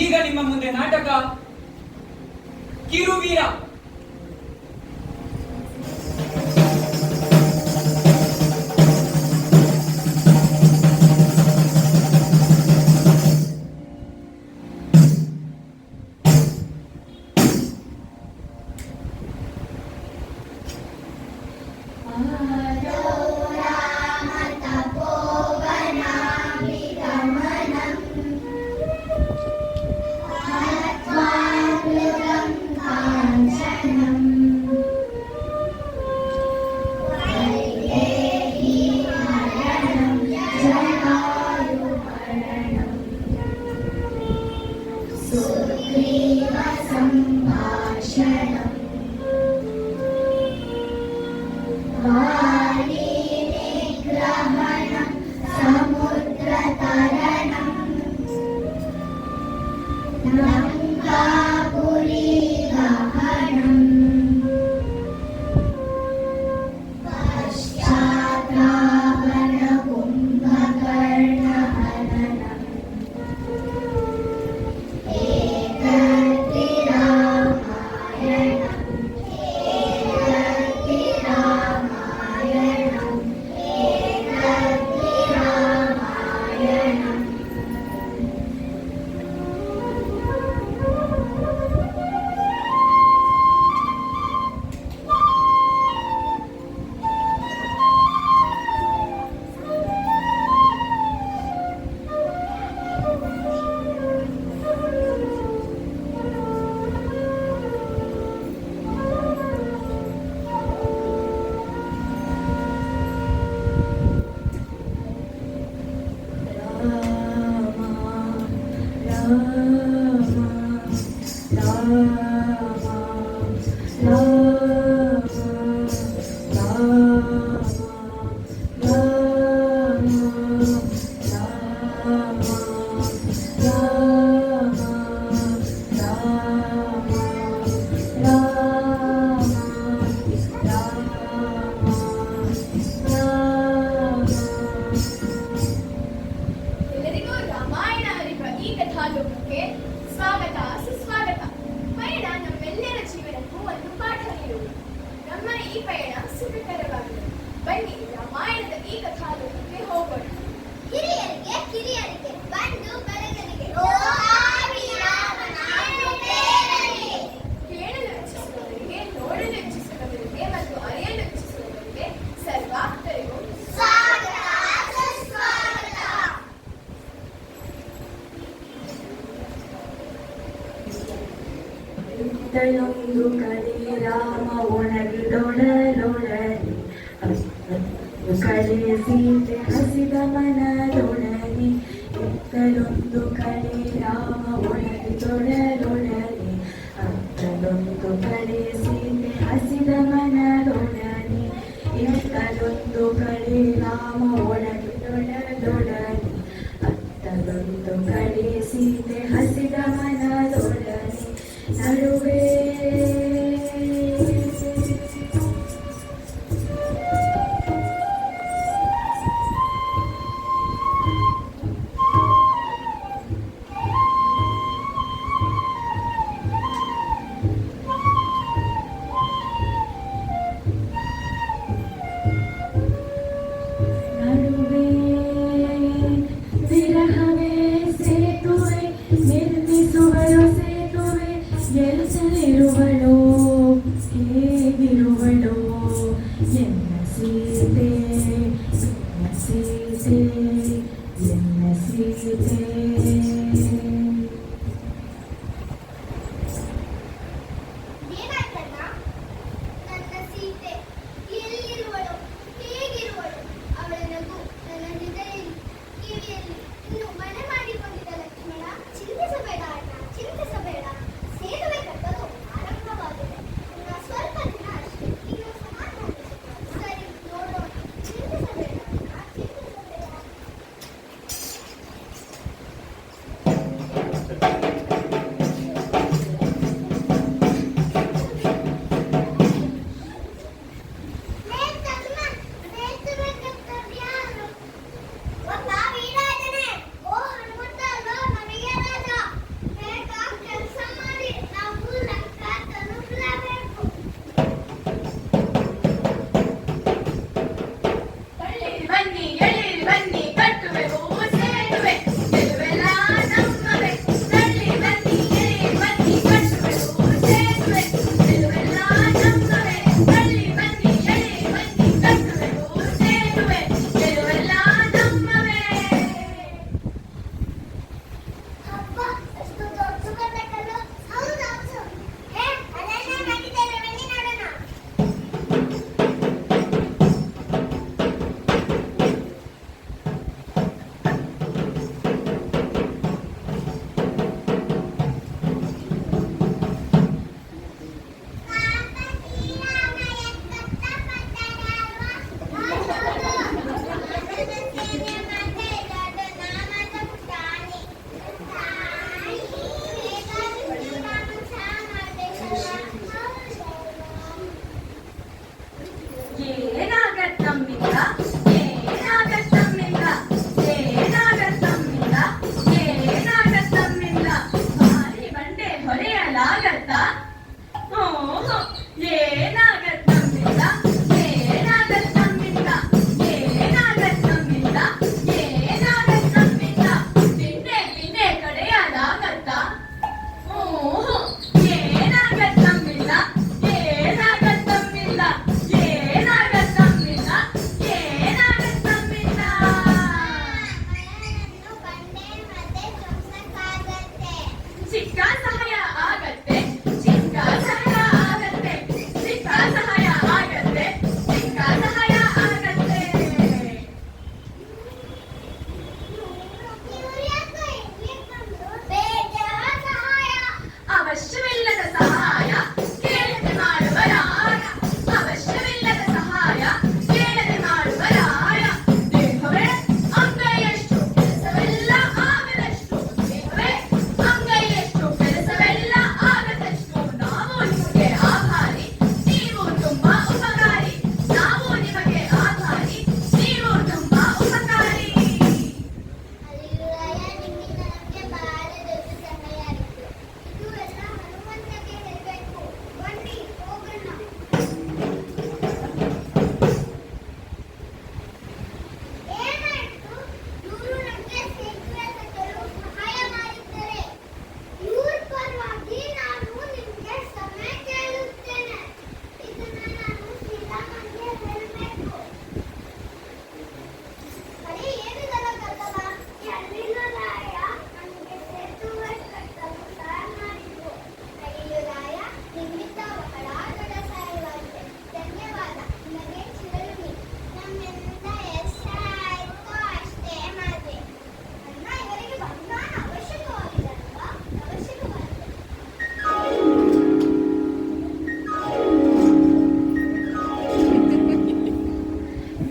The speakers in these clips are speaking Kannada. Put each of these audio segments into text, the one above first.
ಈಗ ನಿಮ್ಮ ಮುಂದೆ ನಾಟಕ ಕಿರುವೀರ. ಇತ್ತಲೊಂದು ಕಡೆ ರಾಮ ಒಣಗಿದೊಳಲೊಳನೆ ಕಡೆ ಸೀತೆ ಹಸಿದ ಮನದೊಳನೆ. ಇತ್ತಲೊಂದು ಕಡೆ ರಾಮ ಒಣಗಿದೊಳಲೊಳನೆ ಅತ್ತಲೊಂದು ಕಡೆ ಸೀತೆ ಹಸಿದ ಮನದೊಳನೆ. ಇತ್ತಲೊಂದು ಕಡೆ ರಾಮ ಒಣಗಿದೊಳಲೊಳನೆ ಅತ್ತಲೊಂದು ಕಡೆ ಸೀತೆ ಹಸಿದ ಮನದೊಳನೆ. ನಡುವೆ ವಿರಹವೇ ಸೇತುವೆ ನಿರ್ಮಿಸುವರು ಸೇತುವೆ ಗೆಲ್ಸಲೇ ಚಿಕ್ಕ ಸಹಾಯ ಆಗತ್ತೆ, ಚಿಕ್ಕ ಸಹಾಯ ಆಗತ್ತೆ, ಚಿಕ್ಕ ಸಹಾಯ ಆಗತ್ತೆ, ಚಿಕ್ಕ ಸಹಾಯ ಆಗತ್ತೆ. ಅವಶ್ಯವಿಲ್ಲದ ಸಹಾಯ ಕೇಳದೆ ಮಾಡುವ ರಾಯ, ಅವಶ್ಯವಿಲ್ಲದ ಸಹಾಯ ಕೇಳದೆ ಮಾಡುವ ರಾಯ. ದೇಹವೇ ಅಂಗೈಯಷ್ಟು ಕೆಲಸವೆಲ್ಲ ಆಗದಷ್ಟು, ದೇಹವೇ ಅಂಗೈಯಷ್ಟು ಕೆಲಸವೆಲ್ಲ ಆಗದಷ್ಟು. ನಾವು ನಿಮಗೆ ಆಭಾರಿ, ನೀವು ತುಂಬಾ ಉಪಕಾರಿ, ನಾವು ನಿಮಗೆ ಆಭಾರಿ, ನೀವು ತುಂಬಾ ಉಪಕಾರಿ.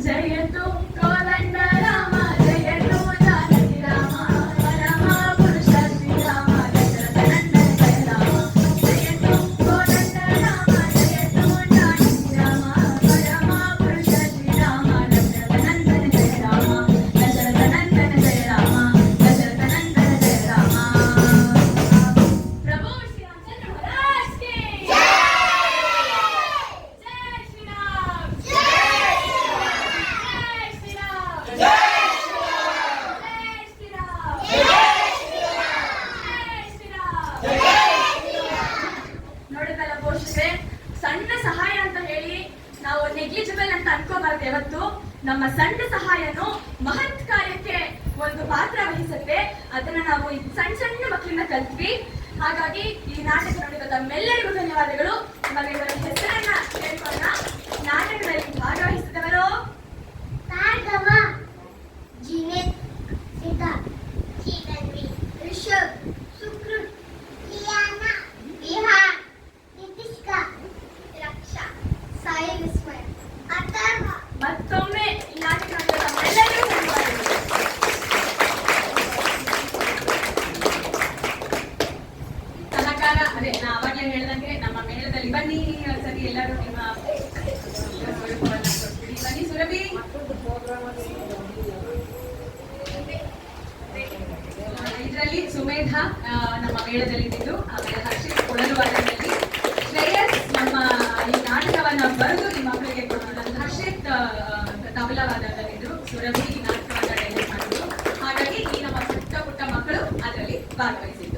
ಜಯತು ಕೋದಂಡ ರಾಮ, ಜಯತು ಜಾನಕಿ ರಾಮ, ಪರಮ ಪುರುಷ ಶ್ರೀರಾಮ, ದಶರಥನಂದನ ಜಯ ರಾಮ. ಜಯತು ಕೋದಂಡ ರಾಮ, ಜಯತು ಜಾನಕಿ ರಾಮ, ಪರಮ ಪುರುಷ ಶ್ರೀರಾಮ, ದಶರಥನಂದನ ಜಯ ರಾಮ, ದಶರಥನಂದನ ಜಯ ರಾಮ, ದಶರಥನಂದನ ಜಯ ರಾಮ. ಪ್ರಭು ಶ್ರೀರಾಮಚಂದ್ರ ಮಹಾರಾಜ್ ಕಿ ಜೈ. ಜೈ ಶ್ರೀರಾಮ್. ಜೈ ಶ್ರೀರಾಮ್. ಜೈ ಶ್ರೀರಾಮ್. ಜೈ ಶ್ರೀರಾಮ್. ಜೈ ಶ್ರೀರಾಮ್. ಜೈ ಶ್ರೀರಾಮ್. ನೋಡಿದ್ರಲ್ಲ ಪೋಷಕರೇ, ಸಣ್ಣ ಸಹಾಯ ಅಂತ ಹೇಳಿ ನಾವು ನೆಗ್ಲಿಜಿಬಲ್ ಅಂತ ಅನ್ಕೋಬಾರ್ದು. ಯಾವತ್ತು ನಮ್ಮ ಸಣ್ಣ ಸಹಾಯನು ಮಹತ್ ಕಾರ್ಯಕ್ಕೆ ಒಂದು ಪಾತ್ರ ವಹಿಸುತ್ತೆ. ಅದನ್ನ ನಾವು ಈ ಸಣ್ಣ ಸಣ್ಣ ಮಕ್ಕಳಿಂದ ಕಲ್ತ್ವಿ. ಹಾಗಾಗಿ ಈ ನಾಟಕ ನೋಡಿದ ತಮ್ಮೆಲ್ಲರಿಗೂ ಧನ್ಯವಾದಗಳು. ನಮಗೆ ಇವರ ಹೆಸರನ್ನ ಹೇಳ್ಕೊಳ್ಳೋಣ. ನಾಟಕದಲ್ಲಿ ಭಾಗವಹಿಸಿದವರು ಭಾರ್ಗವ, ಜಿನೇತ್, ಸಿದ್ಧಾರ್ಥ್, ಶ್ರೀಧನ್ವಿ, ರಿಷಬ್, ಸುಕೃತ್, ಲಿಯಾನಾ, ವಿಹಾನ್, ನಿತಿಷ್ಕಾ, ರಕ್ಷಾ, ಸಾಯಿ ವಿಸ್ಮಯ, ಅಥರ್ವ. ಮತ್ತೊಮ್ಮೆ ಈ ನಾಟಕ ನೋಡಿದ ತಮ್ಮೆಲ್ಲರಿಗೂ ಧನ್ಯವಾದಗಳು. ಸಹಕಾರ ಅದೇ ನಾ ಅವಾಗಲೇ ಹೇಳ್ದಂಗೆ ನಮ್ಮ ಮೇಳದಲ್ಲಿ ಬನ್ನಿ. ಸರಿ, ಎಲ್ಲರೂ ನಿಮ್ಮ ಸ್ವರೂಪವನ್ನ ಕೊಟ್ಬಿಡಿ. ಬನ್ನಿ ಸುರಭಿ. ಇದರಲ್ಲಿ ಸುಮೇಧ ನಮ್ಮ ಮೇಳದಲ್ಲಿ ಇದ್ದು, ಆಮೇಲೆ ಹರ್ಷಿತ್ ಕೊಳಲು ವಾದನದಲ್ಲಿ, ಶ್ರೇಯಸ್ ನಮ್ಮ ಈ ನಾಟಕವನ್ನ ಬರೆದು ನಿಮ್ಮ ಮಕ್ಕಳಿಗೆ ಕೊಡುವುದು, ಹರ್ಷಿತ್ ತಬಲಾ ವಾದನದಲ್ಲಿದ್ದು, ಸುರಭಿ ಈ ನಾಟಕವನ್ನ ಡೈರೆಕ್ಟ್ ಮಾಡುವುದು. ಹಾಗಾಗಿ ಈ ನಮ್ಮ ಪುಟ್ಟ ಪುಟ್ಟ ಮಕ್ಕಳು ಅದರಲ್ಲಿ ಭಾಗವಹಿಸಿದ್ದಾರೆ.